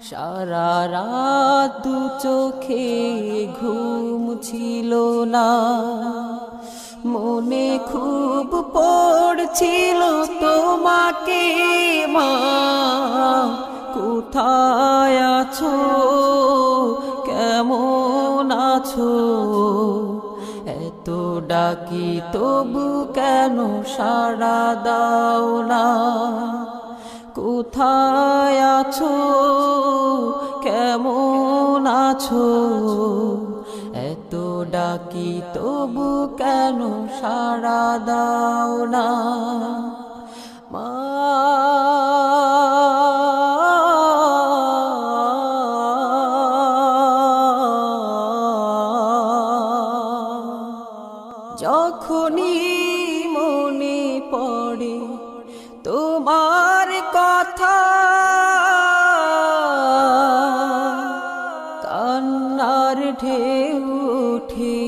সারা রাত দু চোখে ঘুম ছিল না, মনে খুব পড়ছিল তোমাকে মা, কোথায় আছো, কেমন আছো, এত ডাকি তবু কেন সাড়া দাও না, কোথায় আছো, কেমন আছো, এত ডাকি তবু কেন সাড়া দাও না মা। যখনই মনে পড়ে তোমার কথা, কান্নার ঢেউ ওঠে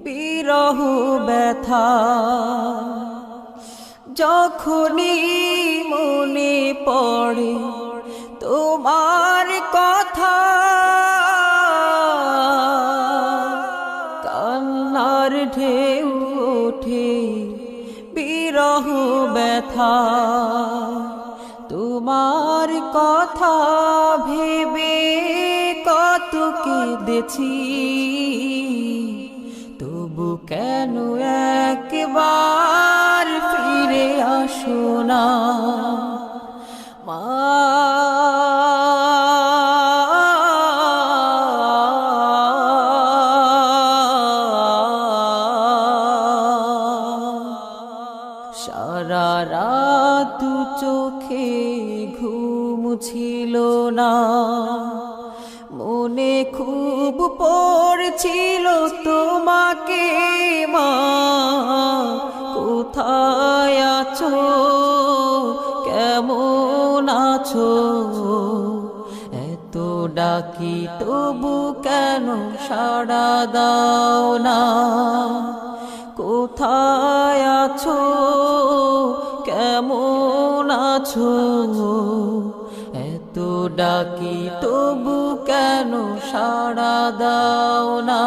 বিরহ ব্যথা। যখনই মনে পড়ে তোমার কথা, কান্নার ঢেউ ওঠে বিরহ ব্যথা। তোমার কথা ভেবে কত কেঁদেছি, তবু কেন একবার ফিরে আসো না মা। সারা রাত দু চোখে ঘুম ছিল না, মনে খুব পড়ছিল তোমাকে মা, কোথায় আছো, কেমন আছো, এত ডাকি তবু কেন সাড়া দাও না, কোথায় আছো, কেমন আছো, এত ডাকি তবু কেন সাড়া দাও না।